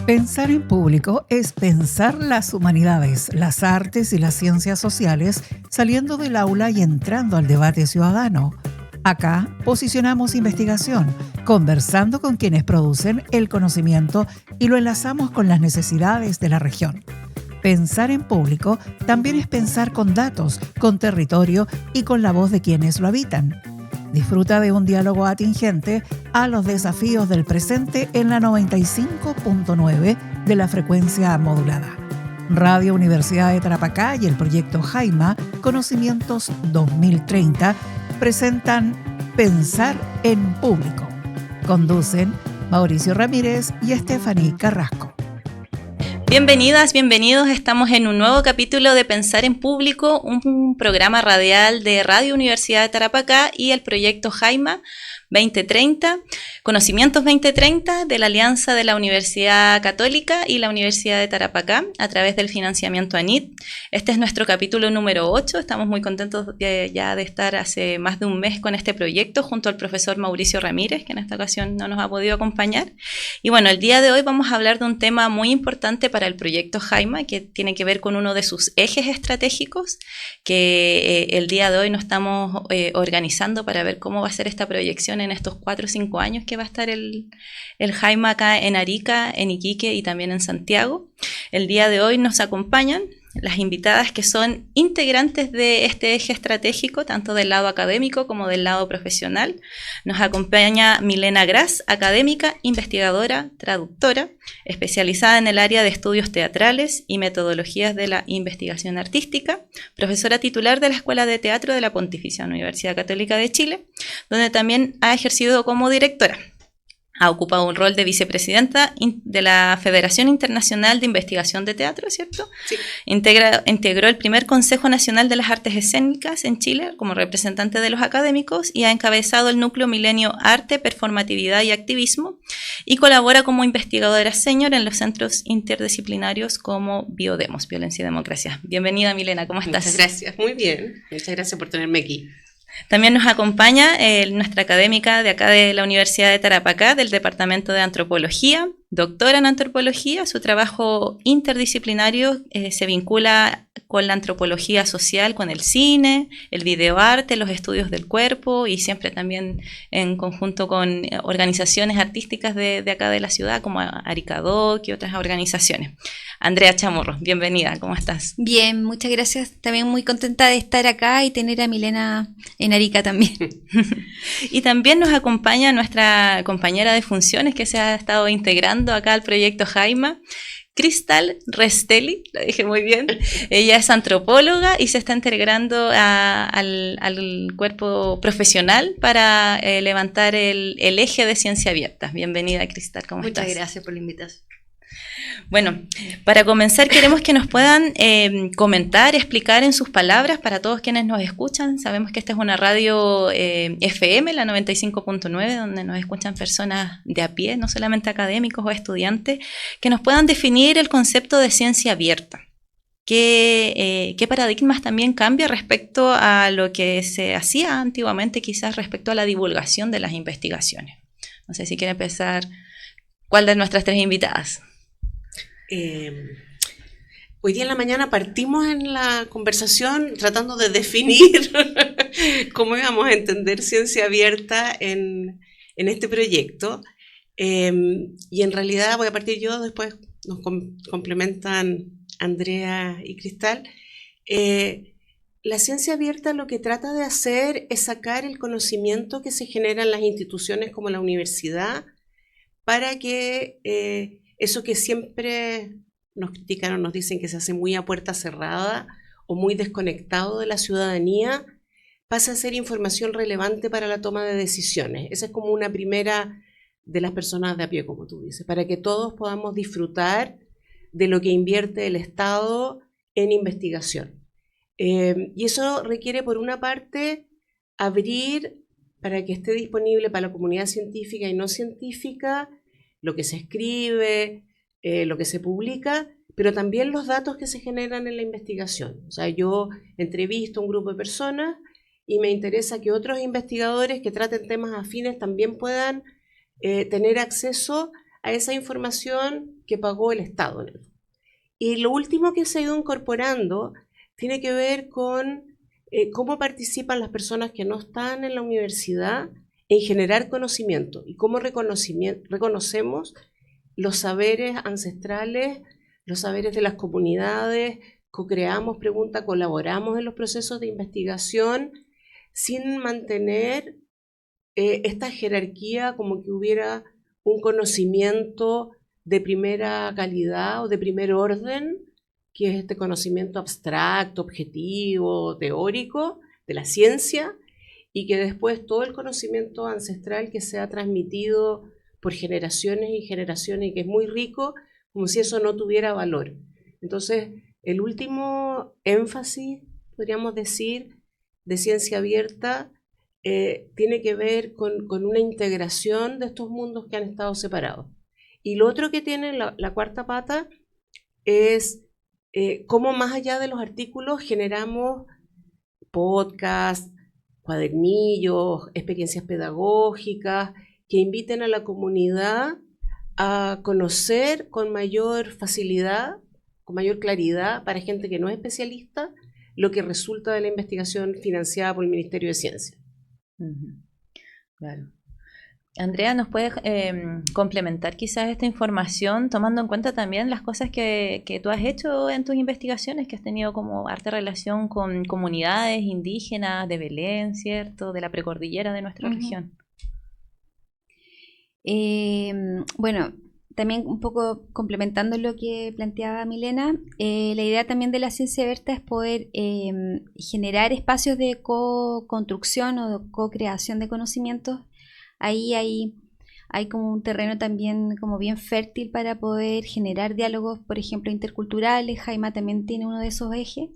Pensar en público es pensar las humanidades, las artes y las ciencias sociales saliendo del aula y entrando al debate ciudadano. Acá posicionamos investigación, conversando con quienes producen el conocimiento y lo enlazamos con las necesidades de la región. Pensar en público también es pensar con datos, con territorio y con la voz de quienes lo habitan. Disfruta de un diálogo atingente a los desafíos del presente en la 95.9 de la frecuencia modulada. Radio Universidad de Tarapacá y el proyecto Jaima, Conocimientos 2030, presentan Pensar en Público. Conducen Mauricio Ramírez y Stephanie Carrasco. Bienvenidas, bienvenidos. Estamos en un nuevo capítulo de Pensar en Público, un programa radial de Radio Universidad de Tarapacá y el proyecto Jaima 2030, Conocimientos 2030 de la Alianza de la Universidad Católica y la Universidad de Tarapacá a través del financiamiento ANIT. Este es nuestro capítulo número 8. Estamos muy contentos ya de estar hace más de un mes con este proyecto junto al profesor Mauricio Ramírez, que en esta ocasión no nos ha podido acompañar. Y bueno, el día de hoy vamos a hablar de un tema muy importante para el proyecto Jaima, que tiene que ver con uno de sus ejes estratégicos, que el día de hoy nos estamos organizando para ver cómo va a ser esta proyección en estos 4 o 5 años que va a estar el Jaima acá en Arica, en Iquique y también en Santiago. El día de hoy nos acompañan las invitadas que son integrantes de este eje estratégico, tanto del lado académico como del lado profesional. Nos acompaña Milena Gras, académica, investigadora, traductora, especializada en el área de estudios teatrales y metodologías de la investigación artística, profesora titular de la Escuela de Teatro de la Pontificia Universidad Católica de Chile, donde también ha ejercido como directora. Ha ocupado un rol de vicepresidenta de la Federación Internacional de Investigación de Teatro, ¿cierto? Sí. Integró el primer Consejo Nacional de las Artes Escénicas en Chile como representante de los académicos y ha encabezado el núcleo Milenio Arte, Performatividad y Activismo y colabora como investigadora senior en los centros interdisciplinarios como Biodemos, Violencia y Democracia. Bienvenida, Milena, ¿cómo estás? Muchas gracias, muy bien. Muchas gracias por tenerme aquí. También nos acompaña nuestra académica de acá de la Universidad de Tarapacá, del Departamento de Antropología, doctora en Antropología. Su trabajo interdisciplinario se vincula con la antropología social, con el cine, el videoarte, los estudios del cuerpo y siempre también en conjunto con organizaciones artísticas de acá de la ciudad, como Aricadoc y otras organizaciones. Andrea Chamorro, bienvenida, ¿cómo estás? Bien, muchas gracias. También muy contenta de estar acá y tener a Milena en Arica también. Y también nos acompaña nuestra compañera de funciones que se ha estado integrando acá al proyecto Jaima, Cristal Restelli, lo dije muy bien. Ella es antropóloga y se está integrando al cuerpo profesional para levantar el eje de ciencia abierta. Bienvenida, Cristal, ¿cómo estás? Muchas gracias por la invitación. Bueno, para comenzar queremos que nos puedan comentar, explicar en sus palabras para todos quienes nos escuchan. Sabemos que esta es una radio FM, la 95.9, donde nos escuchan personas de a pie, no solamente académicos o estudiantes, que nos puedan definir el concepto de ciencia abierta. ¿Qué paradigmas también cambia respecto a lo que se hacía antiguamente, quizás respecto a la divulgación de las investigaciones? No sé si quiere empezar, ¿cuál de nuestras 3 invitadas? Hoy día en la mañana partimos en la conversación tratando de definir cómo íbamos a entender ciencia abierta en este proyecto, y en realidad voy a partir yo, después nos complementan Andrea y Cristal. La ciencia abierta lo que trata de hacer es sacar el conocimiento que se genera en las instituciones como la universidad para que eso que siempre nos critican o nos dicen que se hace muy a puerta cerrada o muy desconectado de la ciudadanía, pasa a ser información relevante para la toma de decisiones. Esa es como una primera de las personas de a pie, como tú dices, para que todos podamos disfrutar de lo que invierte el Estado en investigación. Y eso requiere, por una parte, abrir para que esté disponible para la comunidad científica y no científica lo que se escribe, lo que se publica, pero también los datos que se generan en la investigación. O sea, yo entrevisto a un grupo de personas y me interesa que otros investigadores que traten temas afines también puedan tener acceso a esa información que pagó el Estado. Y lo último que se ha ido incorporando tiene que ver con cómo participan las personas que no están en la universidad en generar conocimiento y cómo reconocemos los saberes ancestrales, los saberes de las comunidades, co-creamos preguntas, colaboramos en los procesos de investigación sin mantener esta jerarquía como que hubiera un conocimiento de primera calidad o de primer orden, que es este conocimiento abstracto, objetivo, teórico de la ciencia, y que después todo el conocimiento ancestral que se ha transmitido por generaciones y generaciones y que es muy rico, como si eso no tuviera valor. Entonces, el último énfasis, podríamos decir, de ciencia abierta, tiene que ver con una integración de estos mundos que han estado separados. Y lo otro que tiene la cuarta pata es cómo más allá de los artículos generamos podcasts, cuadernillos, experiencias pedagógicas que inviten a la comunidad a conocer con mayor facilidad, con mayor claridad para gente que no es especialista, lo que resulta de la investigación financiada por el Ministerio de Ciencia. Claro. Andrea, ¿nos puedes complementar quizás esta información tomando en cuenta también las cosas que tú has hecho en tus investigaciones, que has tenido como harta relación con comunidades indígenas de Belén, ¿cierto? De la precordillera de nuestra región. Bueno, también un poco complementando lo que planteaba Milena, la idea también de la ciencia abierta es poder generar espacios de co-construcción o de co-creación de conocimientos. Ahí hay como un terreno también como bien fértil para poder generar diálogos, por ejemplo, interculturales. Jaima también tiene uno de esos ejes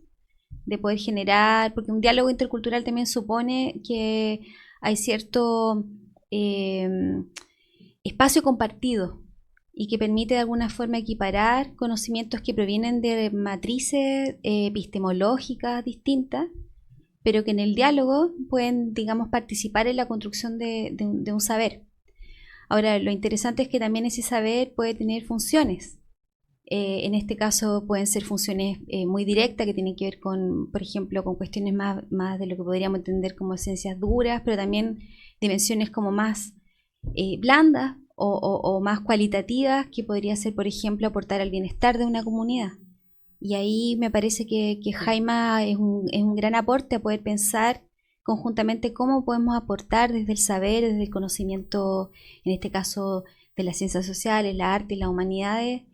de poder generar, porque un diálogo intercultural también supone que hay cierto espacio compartido y que permite de alguna forma equiparar conocimientos que provienen de matrices epistemológicas distintas, pero que en el diálogo pueden, digamos, participar en la construcción de un saber. Ahora, lo interesante es que también ese saber puede tener funciones. En este caso pueden ser funciones muy directas que tienen que ver con, por ejemplo, con cuestiones más de lo que podríamos entender como ciencias duras, pero también dimensiones como más blandas o más cualitativas, que podría ser, por ejemplo, aportar al bienestar de una comunidad. Y ahí me parece que Jaima es un gran aporte a poder pensar conjuntamente cómo podemos aportar desde el saber, desde el conocimiento, en este caso de las ciencias sociales, la arte y las humanidades,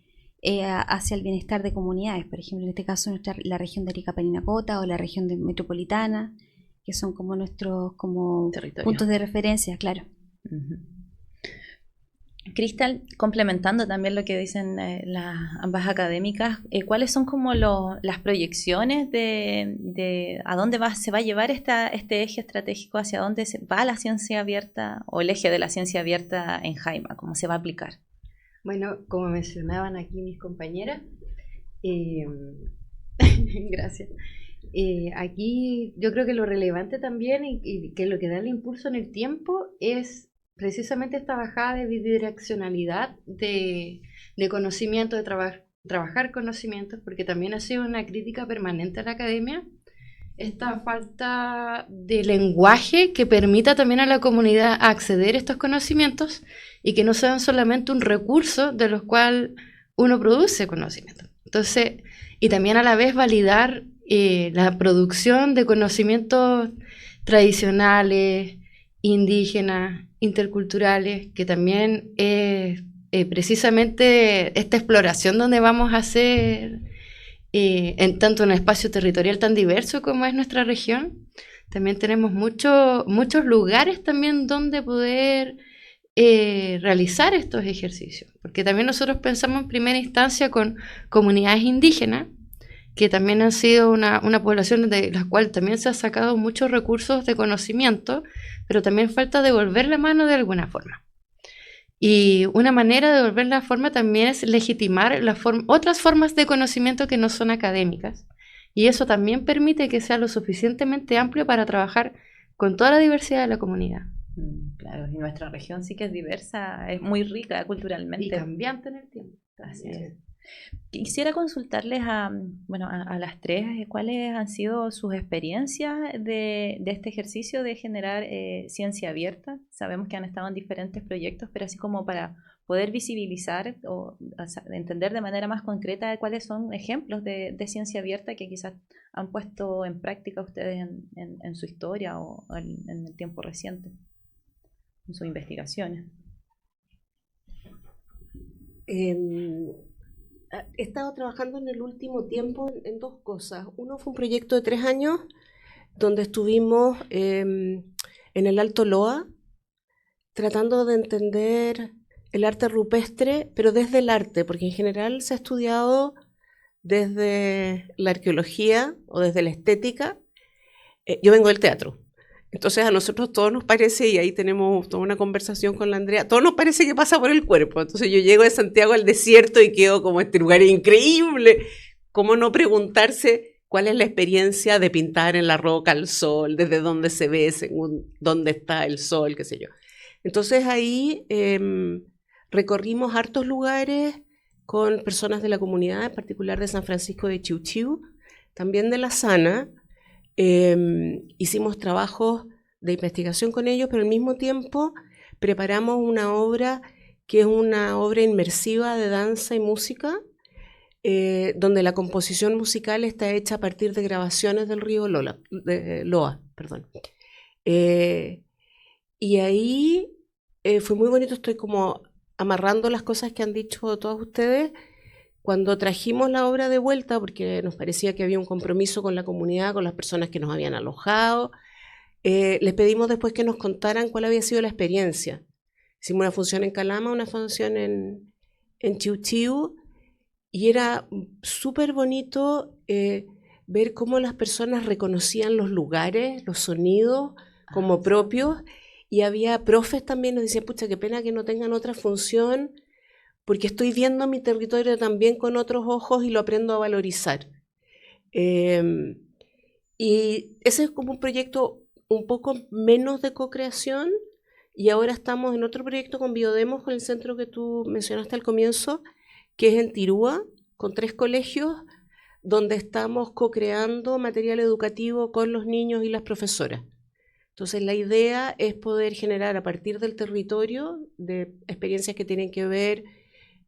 hacia el bienestar de comunidades. Por ejemplo, en este caso la región de Arica Parinacota o la región metropolitana, que son como nuestros puntos de referencia, claro. Cristal, complementando también lo que dicen las ambas académicas, ¿cuáles son como las proyecciones de a dónde se va a llevar este eje estratégico, hacia dónde va la ciencia abierta o el eje de la ciencia abierta en Jaima, cómo se va a aplicar? Bueno, como mencionaban aquí mis compañeras, gracias. Aquí yo creo que lo relevante también y que lo que da el impulso en el tiempo es precisamente esta bajada de bidireccionalidad de conocimiento, de trabajar conocimientos, porque también ha sido una crítica permanente a la academia, esta falta de lenguaje que permita también a la comunidad acceder a estos conocimientos y que no sean solamente un recurso de los cuales uno produce conocimiento. Entonces, y también a la vez validar la producción de conocimientos tradicionales, indígenas, interculturales, que también es precisamente esta exploración donde vamos a hacer en tanto un espacio territorial tan diverso como es nuestra región. También tenemos muchos lugares también donde poder realizar estos ejercicios, porque también nosotros pensamos en primera instancia con comunidades indígenas, que también han sido una población de la cual también se han sacado muchos recursos de conocimiento, pero también falta devolver la mano de alguna forma. Y una manera de devolver la forma también es legitimar otras formas de conocimiento que no son académicas. Y eso también permite que sea lo suficientemente amplio para trabajar con toda la diversidad de la comunidad. Claro, y nuestra región sí que es diversa, es muy rica culturalmente. Y cambiante en el tiempo. Así es. Quisiera consultarles a las tres cuáles han sido sus experiencias de este ejercicio de generar ciencia abierta. Sabemos que han estado en diferentes proyectos, pero así como para poder visibilizar o entender de manera más concreta cuáles son ejemplos de ciencia abierta que quizás han puesto en práctica ustedes en su historia o en el tiempo reciente, en sus investigaciones. He estado trabajando en el último tiempo en dos cosas. Uno fue un proyecto de 3 años donde estuvimos en el Alto Loa tratando de entender el arte rupestre, pero desde el arte, porque en general se ha estudiado desde la arqueología o desde la estética. Yo vengo del teatro. Entonces a nosotros todo nos parece, y ahí tenemos toda una conversación con la Andrea, todo nos parece que pasa por el cuerpo. Entonces yo llego de Santiago al desierto y quedo como este lugar increíble. ¿Cómo no preguntarse cuál es la experiencia de pintar en la roca al sol, desde dónde se ve, según dónde está el sol, qué sé yo? Entonces ahí recorrimos hartos lugares con personas de la comunidad, en particular de San Francisco de Chiu, también de La Sana. Hicimos trabajos de investigación con ellos, pero al mismo tiempo preparamos una obra que es una obra inmersiva de danza y música, donde la composición musical está hecha a partir de grabaciones del río Loa. Y ahí fue muy bonito, estoy como amarrando las cosas que han dicho todos ustedes. Cuando trajimos la obra de vuelta, porque nos parecía que había un compromiso con la comunidad, con las personas que nos habían alojado, les pedimos después que nos contaran cuál había sido la experiencia. Hicimos una función en Calama, una función en Chiu, y era súper bonito ver cómo las personas reconocían los lugares, los sonidos como propios, y había profes también, nos decían, pucha, qué pena que no tengan otra función, porque estoy viendo mi territorio también con otros ojos y lo aprendo a valorizar. Y ese es como un proyecto un poco menos de co-creación, y ahora estamos en otro proyecto con Biodemos, con el centro que tú mencionaste al comienzo, que es en Tirúa, con 3 colegios, donde estamos co-creando material educativo con los niños y las profesoras. Entonces la idea es poder generar a partir del territorio de experiencias que tienen que ver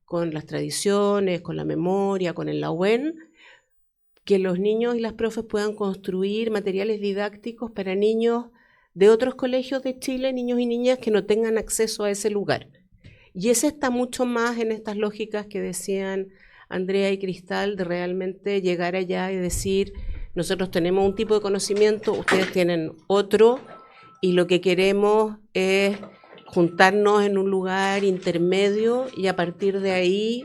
con las tradiciones, con la memoria, con el Lahuén, que los niños y las profes puedan construir materiales didácticos para niños de otros colegios de Chile, niños y niñas que no tengan acceso a ese lugar. Y ese está mucho más en estas lógicas que decían Andrea y Cristal, de realmente llegar allá y decir, nosotros tenemos un tipo de conocimiento, ustedes tienen otro, y lo que queremos es juntarnos en un lugar intermedio y a partir de ahí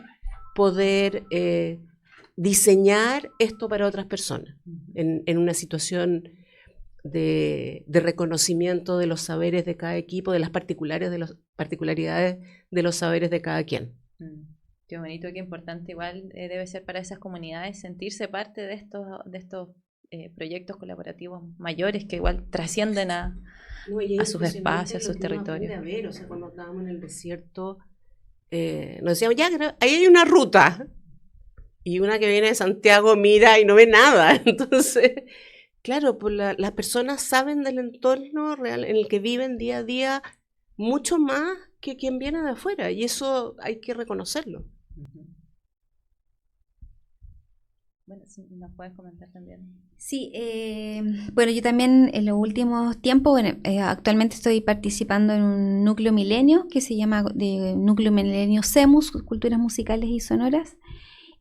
poder diseñar esto para otras personas en una situación de reconocimiento de los saberes de cada equipo, de las particularidades de los saberes de cada quien. Qué bonito, qué importante igual debe ser para esas comunidades sentirse parte de estos proyectos colaborativos mayores que igual trascienden a sus espacios, a sus territorios. A ver, o sea, cuando estábamos en el desierto, nos decíamos, ya, ahí hay una ruta, y una que viene de Santiago mira y no ve nada. Entonces, claro, pues las personas saben del entorno real en el que viven día a día mucho más que quien viene de afuera, y eso hay que reconocerlo. Bueno, si nos puedes comentar también. Sí, bueno, yo también en los últimos tiempos, actualmente estoy participando en un núcleo milenio que se llama Núcleo Milenio CEMUS, Culturas Musicales y Sonoras,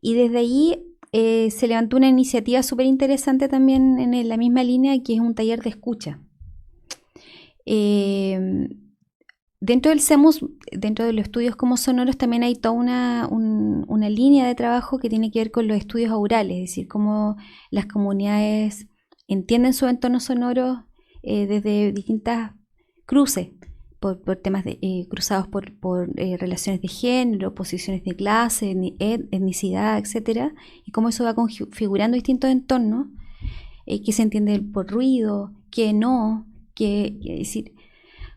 y desde ahí se levantó una iniciativa súper interesante también en la misma línea, que es un taller de escucha. Dentro del CEMUS, dentro de los estudios como sonoros, también hay toda una línea de trabajo que tiene que ver con los estudios aurales, es decir, cómo las comunidades entienden su entorno sonoro desde distintas cruces, por temas cruzados por relaciones de género, posiciones de clase, etnicidad, etcétera, y cómo eso va configurando distintos entornos, que se entiende por ruido, que no, es decir,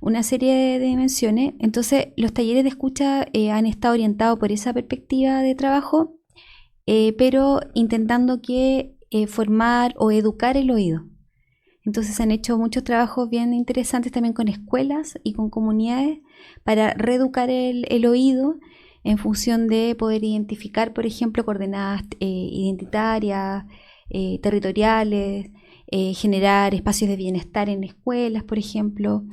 una serie de dimensiones. Entonces, los talleres de escucha han estado orientados por esa perspectiva de trabajo, pero intentando formar o educar el oído. Entonces, han hecho muchos trabajos bien interesantes también con escuelas y con comunidades para reeducar el oído en función de poder identificar, por ejemplo, coordenadas identitarias, territoriales, generar espacios de bienestar en escuelas, por ejemplo.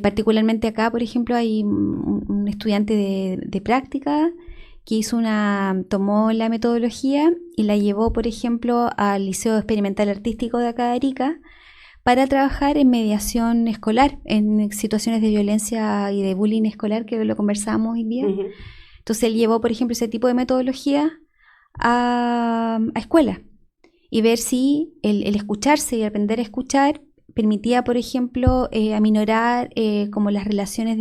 Particularmente acá, por ejemplo, hay un estudiante de práctica que tomó la metodología y la llevó, por ejemplo, al Liceo Experimental Artístico de acá de Arica para trabajar en mediación escolar, en situaciones de violencia y de bullying escolar, que lo conversábamos hoy día. Uh-huh. Entonces él llevó, por ejemplo, ese tipo de metodología a escuelas y ver si el escucharse y aprender a escuchar permitía, por ejemplo, aminorar como las relaciones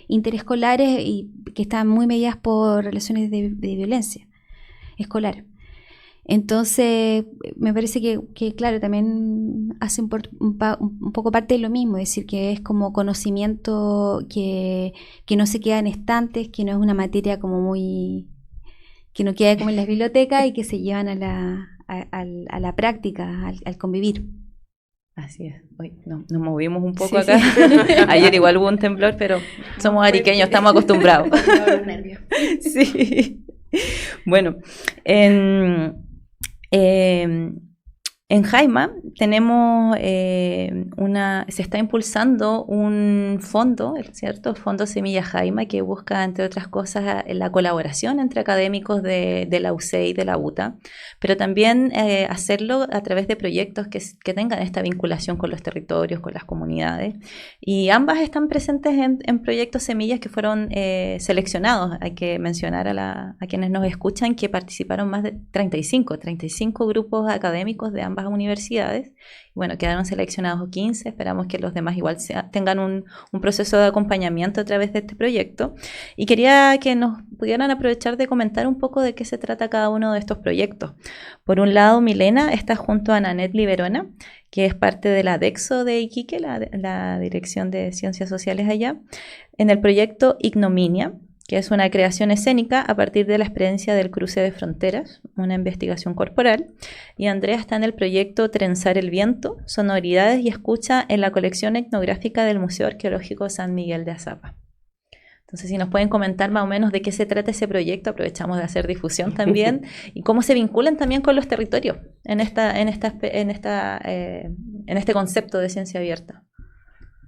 interescolares y que están muy mediadas por relaciones de violencia escolar. Entonces, me parece que claro, también hace un poco parte de lo mismo, es decir, que es como conocimiento que no se queda en estantes, que no es una materia como muy... que no queda como en las bibliotecas y que se llevan a la práctica, al convivir. Así es. Hoy nos movimos un poco acá. Sí. Ayer igual hubo un temblor, pero somos ariqueños, estamos acostumbrados. Sí. Bueno, en Jaima tenemos se está impulsando un fondo, ¿cierto? Fondo Semilla Jaima, que busca, entre otras cosas, la colaboración entre académicos de la UCE y de la UTA, pero también hacerlo a través de proyectos que tengan esta vinculación con los territorios, con las comunidades. Y ambas están presentes en proyectos semillas que fueron seleccionados. Hay que mencionar a quienes nos escuchan que participaron más de 35 grupos académicos de ambas universidades. Bueno, quedaron seleccionados 15, esperamos que los demás igual tengan un proceso de acompañamiento a través de este proyecto. Y quería que nos pudieran aprovechar de comentar un poco de qué se trata cada uno de estos proyectos. Por un lado, Milena está junto a Nanette Liberona, que es parte de la DEXO de Iquique, la Dirección de Ciencias Sociales allá, en el proyecto Ignominia, que es una creación escénica a partir de la experiencia del cruce de fronteras, una investigación corporal. Y Andrea está en el proyecto Trenzar el Viento, sonoridades y escucha en la colección etnográfica del Museo Arqueológico San Miguel de Azapa. Entonces, si nos pueden comentar más o menos de qué se trata ese proyecto, aprovechamos de hacer difusión también, y cómo se vinculan también con los territorios en este concepto de ciencia abierta.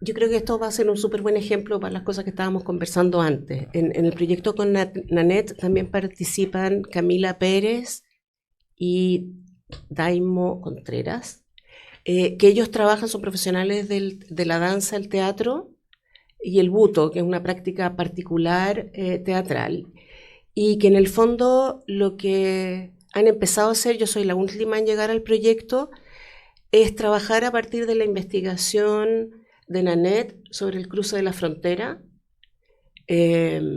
Yo creo que esto va a ser un súper buen ejemplo para las cosas que estábamos conversando antes. En el proyecto con Nanette también participan Camila Pérez y Daimo Contreras, que ellos son profesionales de la danza, el teatro y el buto, que es una práctica particular teatral, y que en el fondo lo que han empezado a hacer, yo soy la última en llegar al proyecto, es trabajar a partir de la investigación de Nanette sobre el cruce de la frontera y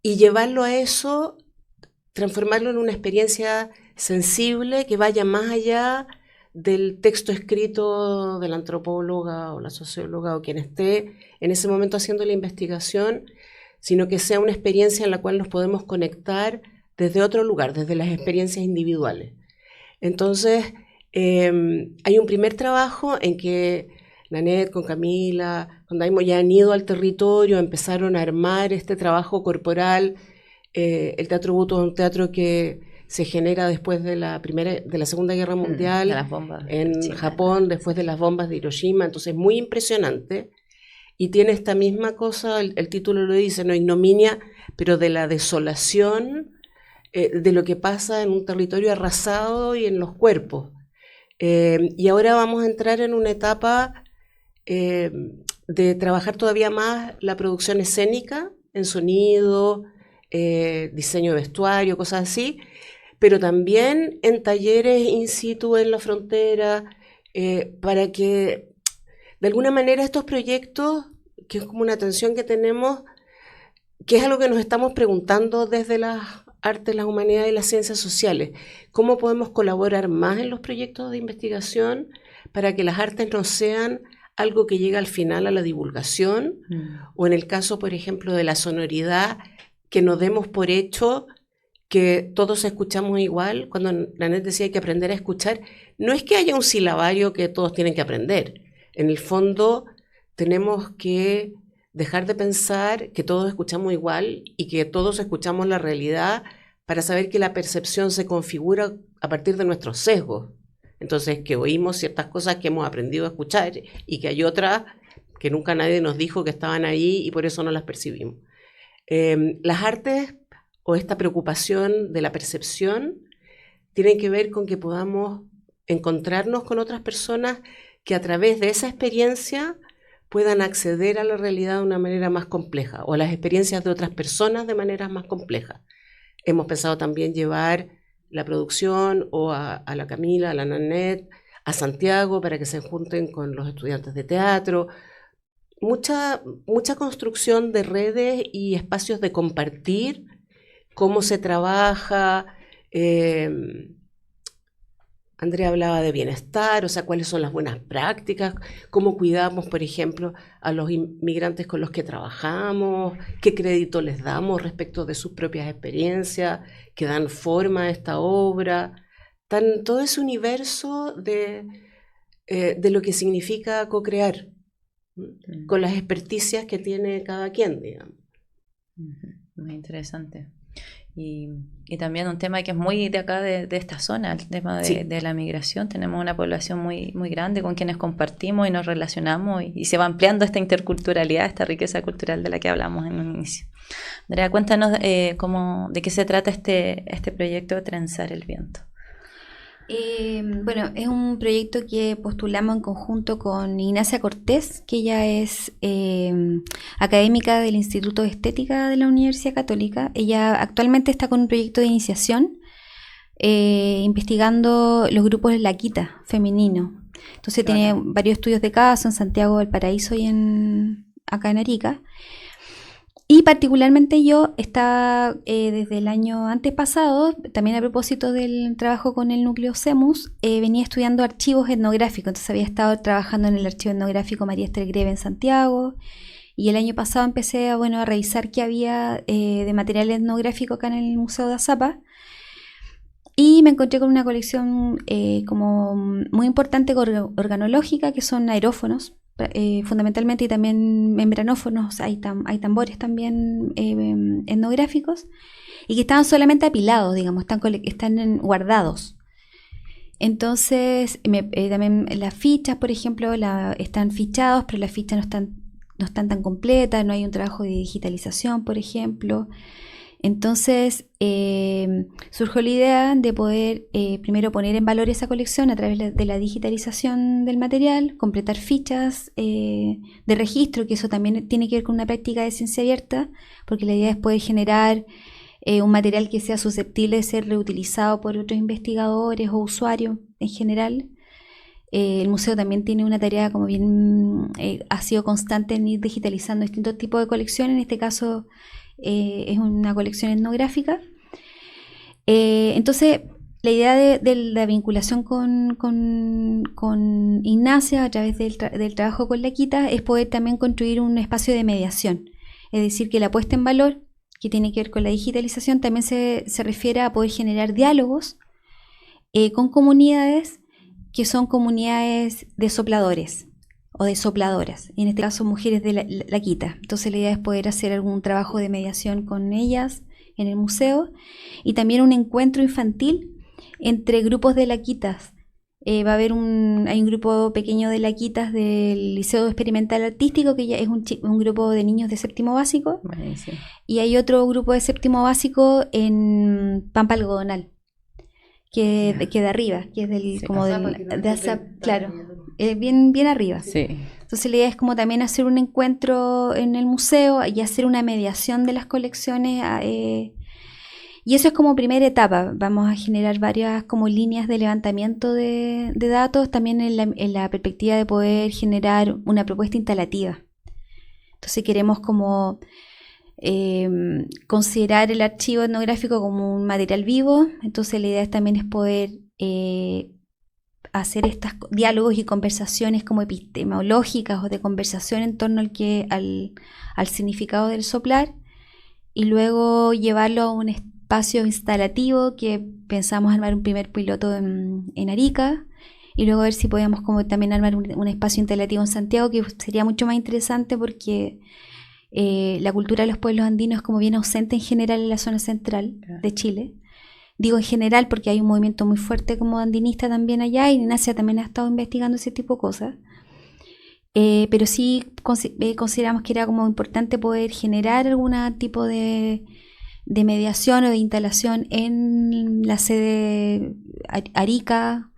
llevarlo a eso, transformarlo en una experiencia sensible que vaya más allá del texto escrito de la antropóloga o la socióloga o quien esté en ese momento haciendo la investigación, sino que sea una experiencia en la cual nos podemos conectar desde otro lugar, desde las experiencias individuales. Entonces, hay un primer trabajo en que Nanette con Camila, con Daimo ya han ido al territorio, empezaron a armar este trabajo corporal. El Teatro Buto es un teatro que se genera después de la Segunda Guerra Mundial, de las bombas en Japón, después de las bombas de Hiroshima, entonces muy impresionante. Y tiene esta misma cosa, el título lo dice, no ignominia, pero de la desolación de lo que pasa en un territorio arrasado y en los cuerpos. Y ahora vamos a entrar en una etapa de trabajar todavía más la producción escénica, en sonido, diseño de vestuario, cosas así, pero también en talleres in situ en la frontera, para que de alguna manera estos proyectos, que es como una tensión que tenemos, que es algo que nos estamos preguntando desde las artes, las humanidades y las ciencias sociales, ¿cómo podemos colaborar más en los proyectos de investigación para que las artes no sean algo que llega al final a la divulgación, o en el caso, por ejemplo, de la sonoridad, que nos demos por hecho que todos escuchamos igual. Cuando Nanette decía hay que aprender a escuchar, no es que haya un silabario que todos tienen que aprender. En el fondo tenemos que dejar de pensar que todos escuchamos igual y que todos escuchamos la realidad para saber que la percepción se configura a partir de nuestros sesgos. Entonces, que oímos ciertas cosas que hemos aprendido a escuchar y que hay otras que nunca nadie nos dijo que estaban ahí y por eso no las percibimos. Las artes o esta preocupación de la percepción tienen que ver con que podamos encontrarnos con otras personas que a través de esa experiencia puedan acceder a la realidad de una manera más compleja, o a las experiencias de otras personas de maneras más complejas. Hemos pensado también llevar la producción o a la Camila, a la Nanette, a Santiago para que se junten con los estudiantes de teatro. Mucha construcción de redes y espacios de compartir cómo se trabaja. Andrea hablaba de bienestar, o sea, cuáles son las buenas prácticas, cómo cuidamos, por ejemplo, a los inmigrantes con los que trabajamos, qué crédito les damos respecto de sus propias experiencias, que dan forma a esta obra. Todo ese universo de lo que significa co-crear, con las experticias que tiene cada quien, digamos. Muy interesante. Y también un tema que es muy de acá, de esta zona, el tema de la migración. Tenemos una población muy, muy grande con quienes compartimos y nos relacionamos y se va ampliando esta interculturalidad, esta riqueza cultural de la que hablamos en un inicio. Andrea, cuéntanos de qué se trata este proyecto de Trenzar el Viento. Bueno, es un proyecto que postulamos en conjunto con Ignacia Cortés, que ella es académica del Instituto de Estética de la Universidad Católica. Ella actualmente está con un proyecto de iniciación investigando los grupos de Laquita femenino. Entonces tiene varios estudios de caso en Santiago, Valparaíso y acá en Arica. Y particularmente yo estaba desde el año antes pasado, también a propósito del trabajo con el núcleo CEMUS, venía estudiando archivos etnográficos. Entonces había estado trabajando en el archivo etnográfico María Esther Greve en Santiago, y el año pasado empecé a revisar qué había de material etnográfico acá en el Museo de Azapa, y me encontré con una colección como muy importante organológica, que son aerófonos, fundamentalmente, y también membranófonos. Hay tambores también etnográficos, y que estaban solamente apilados, digamos, están guardados. Entonces también las fichas, por ejemplo, están fichados, pero las fichas no están tan completas, no hay un trabajo de digitalización, por ejemplo. Entonces surgió la idea de poder primero poner en valor esa colección a través de la digitalización del material, completar fichas de registro, que eso también tiene que ver con una práctica de ciencia abierta, porque la idea es poder generar un material que sea susceptible de ser reutilizado por otros investigadores o usuarios en general. El museo también tiene una tarea como bien ha sido constante en ir digitalizando distintos tipos de colecciones. En este caso es una colección etnográfica. Entonces la idea de la vinculación con Ignacia a través del trabajo con Laquita es poder también construir un espacio de mediación. Es decir, que la puesta en valor, que tiene que ver con la digitalización, también se refiere a poder generar diálogos con comunidades que son comunidades de sopladores o de sopladoras, en este caso mujeres de Laquita. Entonces la idea es poder hacer algún trabajo de mediación con ellas en el museo, y también un encuentro infantil entre grupos de Laquitas. Hay un grupo pequeño de Laquitas del Liceo Experimental Artístico, que ya es un grupo de niños de séptimo básico. Buenísimo. Y hay otro grupo de séptimo básico en Pampa Algodonal, que de arriba, que es de Azap, claro, bien arriba. Sí. Entonces la idea es como también hacer un encuentro en el museo y hacer una mediación de las colecciones, y eso es como primera etapa. Vamos a generar varias como líneas de levantamiento de datos, también en la perspectiva de poder generar una propuesta instalativa. Entonces queremos como considerar el archivo etnográfico como un material vivo. Entonces la idea también es poder hacer estos diálogos y conversaciones como epistemológicas o de conversación en torno al significado del soplar, y luego llevarlo a un espacio instalativo que pensamos armar un primer piloto en Arica, y luego ver si podíamos como también armar un espacio instalativo en Santiago, que sería mucho más interesante porque la cultura de los pueblos andinos es como bien ausente en general en la zona central de Chile. Digo en general porque hay un movimiento muy fuerte como andinista también allá, y Ignacia también ha estado investigando ese tipo de cosas. Pero sí consideramos que era como importante poder generar algún tipo de mediación o de instalación en la sede Arica,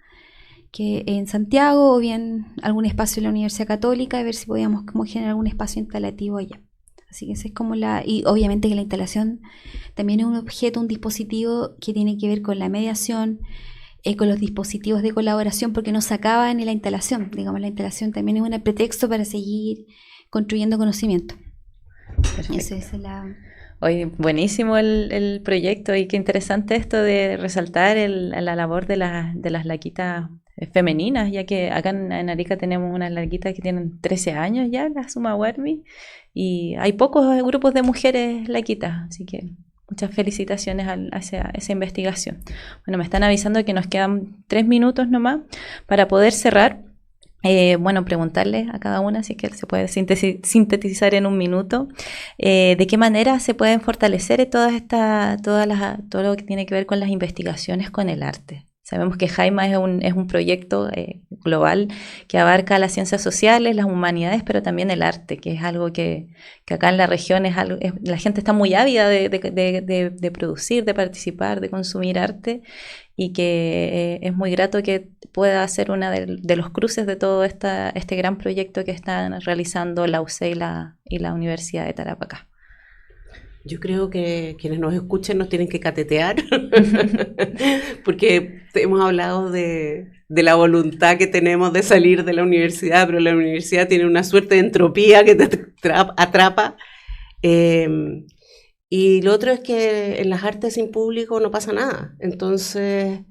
que en Santiago, o bien algún espacio en la Universidad Católica, y ver si podíamos como generar algún espacio instalativo allá. Así que esa es como y obviamente que la instalación también es un objeto, un dispositivo que tiene que ver con la mediación, con los dispositivos de colaboración, porque no se acaba en la instalación. Digamos, la instalación también es un pretexto para seguir construyendo conocimiento. Eso es Oye, buenísimo el proyecto, y qué interesante esto de resaltar la labor de las laquitas femeninas, ya que acá en Arica tenemos unas laquitas que tienen 13 años ya, la Sumahuarmi, y hay pocos grupos de mujeres laquitas, así que muchas felicitaciones hacia esa investigación. Bueno, me están avisando que nos quedan 3 minutos nomás para poder cerrar. Preguntarle a cada una si es que se puede sintetizar en un minuto de qué manera se pueden fortalecer todo lo que tiene que ver con las investigaciones con el arte. Sabemos que Jaima es un proyecto global que abarca las ciencias sociales, las humanidades, pero también el arte, que es algo que acá en la región la gente está muy ávida de producir, de participar, de consumir arte, y que es muy grato que pueda ser una de los cruces de todo este gran proyecto que están realizando la UC y la Universidad de Tarapacá. Yo creo que quienes nos escuchen nos tienen que catetear, porque hemos hablado de la voluntad que tenemos de salir de la universidad, pero la universidad tiene una suerte de entropía que te atrapa. Y lo otro es que en las artes sin público no pasa nada. Entonces,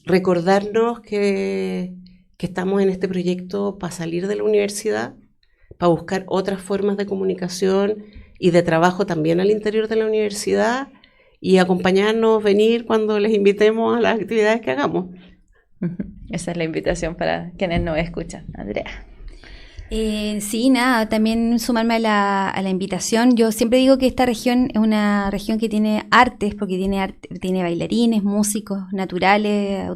recordarnos que estamos en este proyecto para salir de la universidad, para buscar otras formas de comunicación y de trabajo también al interior de la universidad, y acompañarnos, venir cuando les invitemos a las actividades que hagamos. Esa es la invitación para quienes nos escuchan. Andrea. Sí, nada, también sumarme a la invitación. Yo siempre digo que esta región es una región que tiene artes, porque tiene bailarines, músicos naturales,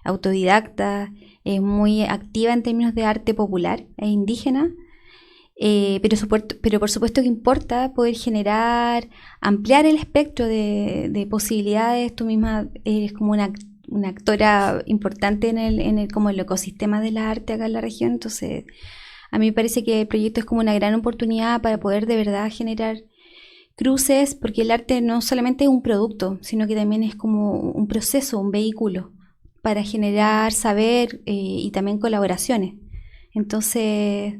autodidactas, es muy activa en términos de arte popular e indígena. Pero por supuesto que importa poder ampliar el espectro de posibilidades. Tú misma eres como una actora importante como el ecosistema de la arte acá en la región. Entonces, a mí me parece que el proyecto es como una gran oportunidad para poder de verdad generar cruces, porque el arte no solamente es un producto, sino que también es como un proceso, un vehículo para generar saber y también colaboraciones. Entonces,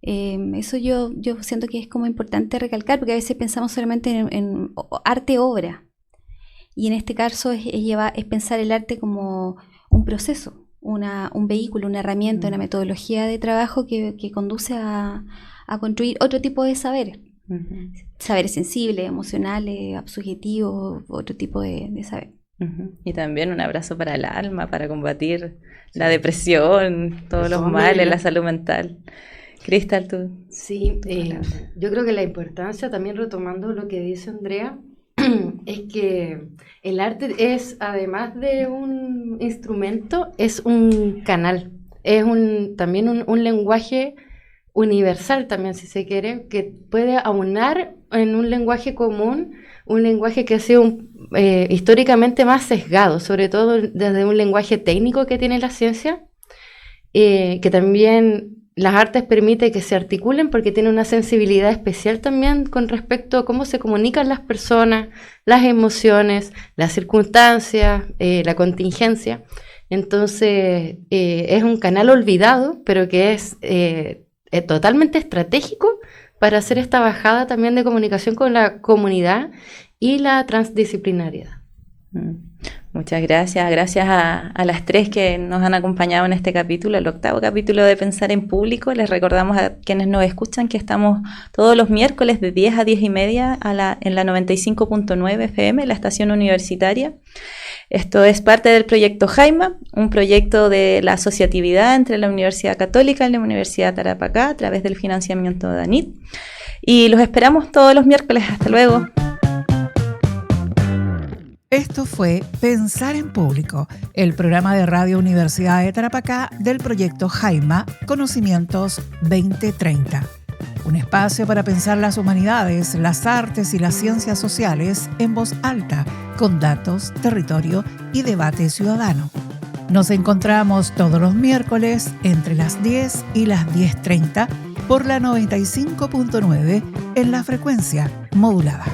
eso yo siento que es como importante recalcar, porque a veces pensamos solamente en arte-obra, y en este caso es pensar el arte como un proceso, un vehículo, una herramienta, una metodología de trabajo que conduce a construir otro tipo de saberes. Uh-huh. Saberes sensibles, emocionales, subjetivos, otro tipo de saber. Uh-huh. Y también un abrazo para el alma, para combatir la depresión, todos los males, la salud mental. Cristal, tú. Sí, yo creo que la importancia, también retomando lo que dice Andrea, es que el arte es, además de un instrumento, es un canal, es también un lenguaje universal también, si se quiere, que puede aunar en un lenguaje común, un lenguaje que ha sido históricamente más sesgado, sobre todo desde un lenguaje técnico que tiene la ciencia, que también las artes permite que se articulen porque tiene una sensibilidad especial también con respecto a cómo se comunican las personas, las emociones, las circunstancias, la contingencia. Entonces, es un canal olvidado, pero que es totalmente estratégico para hacer esta bajada también de comunicación con la comunidad y la transdisciplinariedad. Muchas gracias. Gracias a las tres que nos han acompañado en este capítulo, el 8º capítulo de Pensar en Público. Les recordamos a quienes nos escuchan que estamos todos los miércoles de 10 a 10 y media en la 95.9 FM, la estación universitaria. Esto es parte del proyecto Jaima, un proyecto de la asociatividad entre la Universidad Católica y la Universidad de Tarapacá a través del financiamiento de ANIT. Y los esperamos todos los miércoles. Hasta luego. Esto fue Pensar en Público, el programa de Radio Universidad de Tarapacá del proyecto Jaima Conocimientos 2030. Un espacio para pensar las humanidades, las artes y las ciencias sociales en voz alta, con datos, territorio y debate ciudadano. Nos encontramos todos los miércoles entre las 10 y las 10:30 por la 95.9 en la frecuencia modulada.